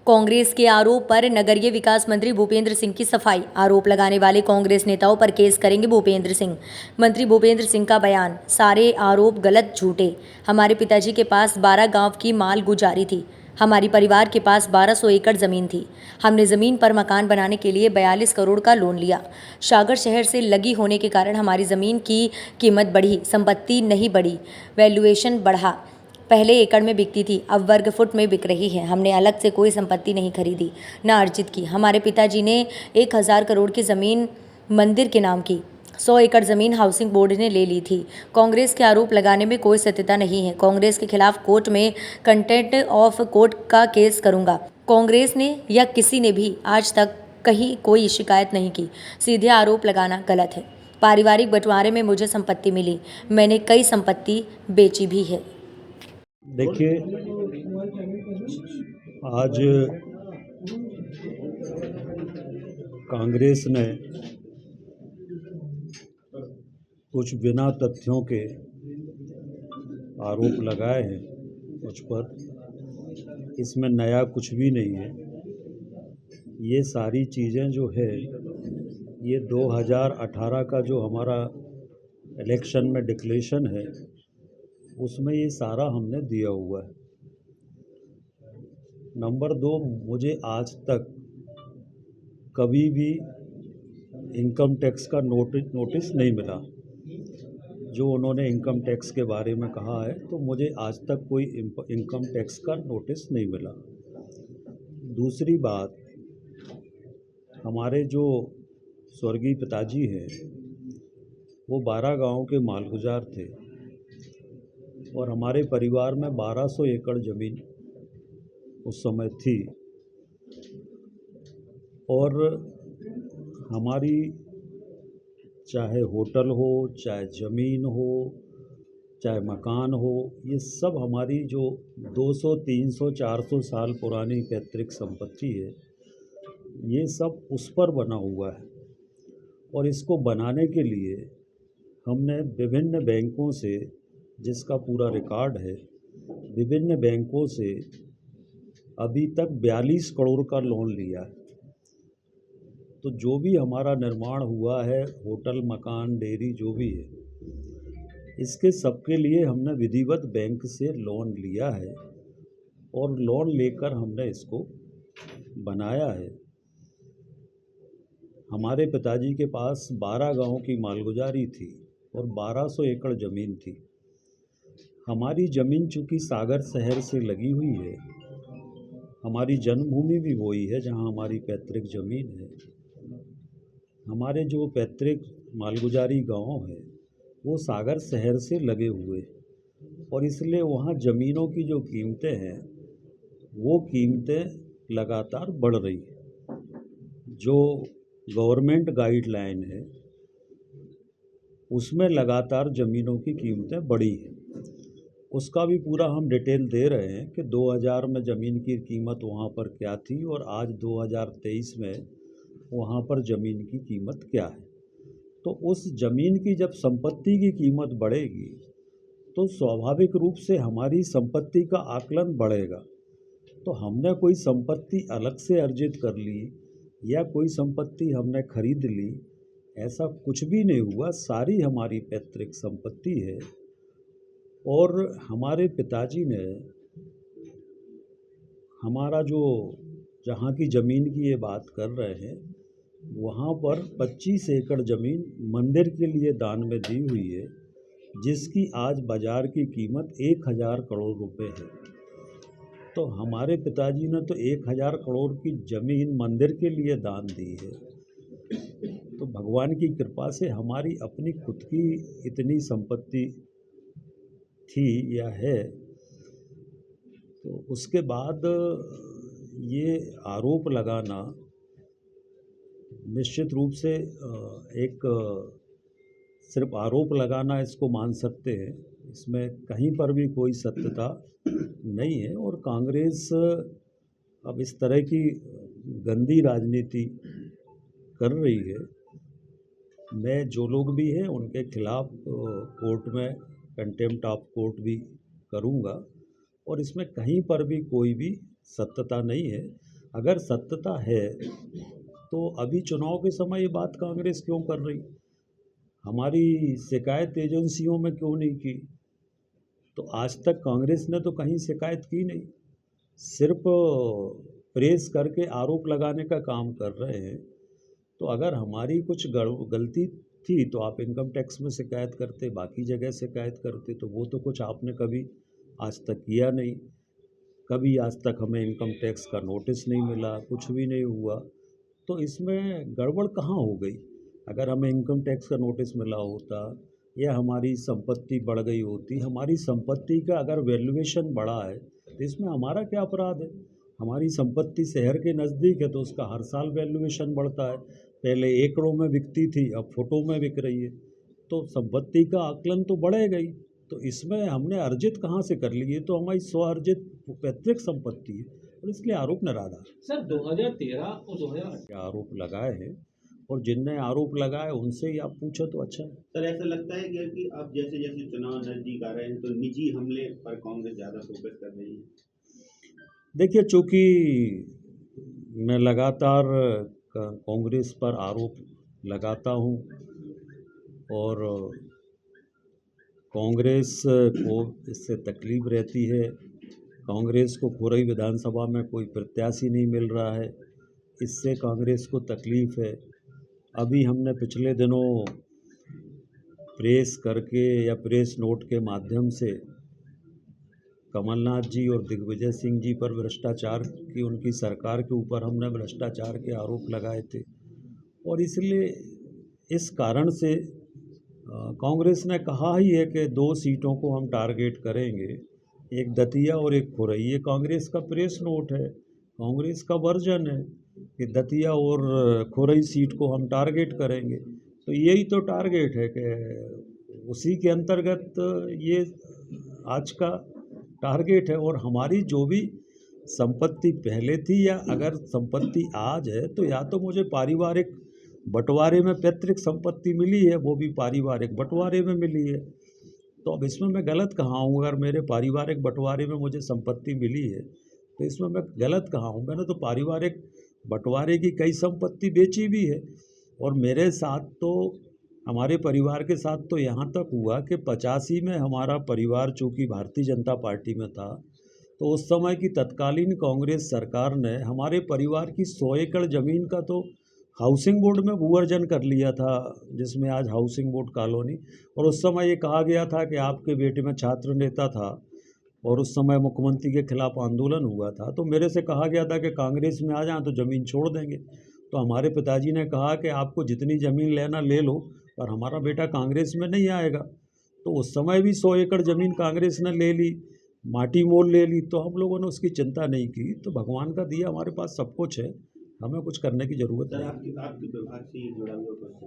कांग्रेस के आरोप पर नगरीय विकास मंत्री भूपेंद्र सिंह की सफाई। आरोप लगाने वाले कांग्रेस नेताओं पर केस करेंगे भूपेंद्र सिंह। मंत्री भूपेंद्र सिंह का बयान, सारे आरोप गलत, झूठे। हमारे पिताजी के पास 12 गांव की माल गुजारी थी। हमारी परिवार के पास 1200 एकड़ ज़मीन थी। हमने ज़मीन पर मकान बनाने के लिए 42 करोड़ का लोन लिया। सागर शहर से लगी होने के कारण हमारी ज़मीन की कीमत बढ़ी, संपत्ति नहीं बढ़ी, वैल्यूएशन बढ़ा। पहले एकड़ में बिकती थी, अब वर्ग फुट में बिक रही है। हमने अलग से कोई संपत्ति नहीं खरीदी, ना अर्जित की। हमारे पिताजी ने 1000 करोड़ की ज़मीन मंदिर के नाम की, 100 एकड़ ज़मीन हाउसिंग बोर्ड ने ले ली थी। कांग्रेस के आरोप लगाने में कोई सत्यता नहीं है। कांग्रेस के खिलाफ कोर्ट में कंटेम्प्ट ऑफ कोर्ट का केस करूंगा। कांग्रेस ने या किसी ने भी आज तक कहीं कोई शिकायत नहीं की। सीधे आरोप लगाना गलत है। पारिवारिक बंटवारे में मुझे संपत्ति मिली, मैंने कई संपत्ति बेची भी है। देखिए, आज कांग्रेस ने कुछ बिना तथ्यों के आरोप लगाए हैं मुझ पर। इसमें नया कुछ भी नहीं है। ये सारी चीज़ें जो है, ये 2018 का जो हमारा इलेक्शन में डिक्लेरेशन है, उसमें ये सारा हमने दिया हुआ है। नंबर 2, मुझे आज तक कभी भी इनकम टैक्स का नोटिस नहीं मिला। जो उन्होंने इनकम टैक्स के बारे में कहा है, तो मुझे आज तक कोई इनकम टैक्स का नोटिस नहीं मिला। दूसरी बात, हमारे जो स्वर्गीय पिताजी हैं, वो 12 गांव के मालगुजार थे और हमारे परिवार में 1200 एकड़ ज़मीन उस समय थी। और हमारी चाहे होटल हो, चाहे ज़मीन हो, चाहे मकान हो, ये सब हमारी जो 200, 300, 400 साल पुरानी पैतृक संपत्ति है, ये सब उस पर बना हुआ है। और इसको बनाने के लिए हमने विभिन्न बैंकों से, जिसका पूरा रिकॉर्ड है, विभिन्न बैंकों से अभी तक 42 करोड़ का लोन लिया है। तो जो भी हमारा निर्माण हुआ है, होटल, मकान, डेयरी, जो भी है, इसके सबके लिए हमने विधिवत बैंक से लोन लिया है और लोन लेकर हमने इसको बनाया है। हमारे पिताजी के पास 12 गांव की मालगुजारी थी और 1200 एकड़ ज़मीन थी। हमारी ज़मीन चूँकि सागर शहर से लगी हुई है, हमारी जन्मभूमि भी वही है जहां हमारी पैतृक ज़मीन है। हमारे जो पैतृक मालगुजारी गांव है, वो सागर शहर से लगे हुए, और इसलिए वहाँ ज़मीनों की जो कीमतें हैं, वो कीमतें लगातार बढ़ रही है। जो गवर्नमेंट गाइडलाइन है, उसमें लगातार ज़मीनों की कीमतें बढ़ी हैं। उसका भी पूरा हम डिटेल दे रहे हैं कि 2000 में ज़मीन की कीमत वहाँ पर क्या थी और आज 2023 में वहाँ पर ज़मीन की कीमत क्या है। तो उस ज़मीन की जब संपत्ति की कीमत बढ़ेगी, तो स्वाभाविक रूप से हमारी संपत्ति का आकलन बढ़ेगा। तो हमने कोई संपत्ति अलग से अर्जित कर ली या कोई संपत्ति हमने खरीद ली, ऐसा कुछ भी नहीं हुआ। सारी हमारी पैतृक संपत्ति है। और हमारे पिताजी ने हमारा जो, जहाँ की ज़मीन की ये बात कर रहे हैं, वहाँ पर 25 एकड़ ज़मीन मंदिर के लिए दान में दी हुई है, जिसकी आज बाज़ार की कीमत 1000 करोड़ रुपए है। तो हमारे पिताजी ने तो 1000 करोड़ की ज़मीन मंदिर के लिए दान दी है। तो भगवान की कृपा से हमारी अपनी खुद की इतनी संपत्ति थी या है। तो उसके बाद ये आरोप लगाना निश्चित रूप से एक सिर्फ आरोप लगाना इसको मान सकते हैं, इसमें कहीं पर भी कोई सत्यता नहीं है। और कांग्रेस अब इस तरह की गंदी राजनीति कर रही है। मैं जो लोग भी हैं उनके खिलाफ कोर्ट में कंटेम्प्ट ऑफ कोर्ट भी करूंगा, और इसमें कहीं पर भी कोई भी सत्यता नहीं है। अगर सत्यता है तो अभी चुनाव के समय ये बात कांग्रेस क्यों कर रही, हमारी शिकायत एजेंसियों में क्यों नहीं की? तो आज तक कांग्रेस ने तो कहीं शिकायत की नहीं, सिर्फ प्रेस करके आरोप लगाने का काम कर रहे हैं। तो अगर हमारी कुछ गलती थी तो आप इनकम टैक्स में शिकायत करते, बाकी जगह शिकायत करते, तो वो तो कुछ आपने कभी आज तक किया नहीं। कभी आज तक हमें इनकम टैक्स का नोटिस नहीं मिला, कुछ भी नहीं हुआ। तो इसमें गड़बड़ कहाँ हो गई? अगर हमें इनकम टैक्स का नोटिस मिला होता या हमारी संपत्ति बढ़ गई होती, हमारी संपत्ति का अगर वैल्यूएशन बढ़ा है तो इसमें हमारा क्या अपराध है? हमारी संपत्ति शहर के नज़दीक है तो उसका हर साल वैल्यूएशन बढ़ता है। पहले एकड़ों में बिकती थी, अब फुटों में बिक रही है, तो संपत्ति का आकलन तो बढ़ेगा ही। तो इसमें हमने अर्जित कहाँ से कर ली? ये तो हमारी स्वअर्जित पैतृक संपत्ति है और इसलिए आरोप निराधार। सर 2013 और 2018 आरोप लगाए हैं और जिनने आरोप लगाए उनसे ही आप पूछो तो अच्छा है। सर ऐसा लगता है कि अब जैसे जैसे चुनाव नजदीक आ रहे हैं तो निजी हमले पर कांग्रेस ज़्यादा फोकस कर रही है। देखिए, चूँकि मैं लगातार कांग्रेस पर आरोप लगाता हूँ और कांग्रेस को इससे तकलीफ़ रहती है, कांग्रेस को खुरई विधानसभा में कोई प्रत्याशी नहीं मिल रहा है, इससे कांग्रेस को तकलीफ़ है। अभी हमने पिछले दिनों प्रेस करके या प्रेस नोट के माध्यम से कमलनाथ जी और दिग्विजय सिंह जी पर भ्रष्टाचार की, उनकी सरकार के ऊपर हमने भ्रष्टाचार के आरोप लगाए थे और इसलिए इस कारण से कांग्रेस ने कहा ही है कि 2 सीटों को हम टारगेट करेंगे, एक दतिया और एक खुरई। ये कांग्रेस का प्रेस नोट है, कांग्रेस का वर्जन है कि दतिया और खुरई सीट को हम टारगेट करेंगे। तो यही तो टारगेट है कि उसी के अंतर्गत ये आज का टारगेट है। और हमारी जो भी संपत्ति पहले थी या अगर संपत्ति आज है तो या तो मुझे पारिवारिक बंटवारे में पैतृक संपत्ति मिली है, वो भी पारिवारिक बंटवारे में मिली है। तो अब इसमें मैं गलत कहाँ हूँ? अगर मेरे पारिवारिक बंटवारे में मुझे संपत्ति मिली है तो इसमें मैं गलत कहाँ हूँ? मैंने तो पारिवारिक बंटवारे की कई संपत्ति बेची भी है और मेरे साथ तो, हमारे परिवार के साथ तो यहाँ तक हुआ कि 85 में हमारा परिवार चूँकि भारतीय जनता पार्टी में था तो उस समय की तत्कालीन कांग्रेस सरकार ने हमारे परिवार की 100 एकड़ ज़मीन का तो हाउसिंग बोर्ड में भूअर्जन कर लिया था, जिसमें आज हाउसिंग बोर्ड कॉलोनी। और उस समय ये कहा गया था कि आपके बेटे में छात्र नेता था और उस समय मुख्यमंत्री के खिलाफ आंदोलन हुआ था, तो मेरे से कहा गया था कि कांग्रेस में आ जाएं तो ज़मीन छोड़ देंगे। तो हमारे पिताजी ने कहा कि आपको जितनी ज़मीन लेना ले लो, पर हमारा बेटा कांग्रेस में नहीं आएगा। तो उस समय भी 100 एकड़ ज़मीन कांग्रेस ने ले ली, माटी मोल ले ली, तो हम लोगों ने उसकी चिंता नहीं की। तो भगवान का दिया, हमारे पास सब कुछ है, हमें कुछ करने की ज़रूरत सर नहीं। आपके विभाग से जुड़ा हुआ क्वेश्चन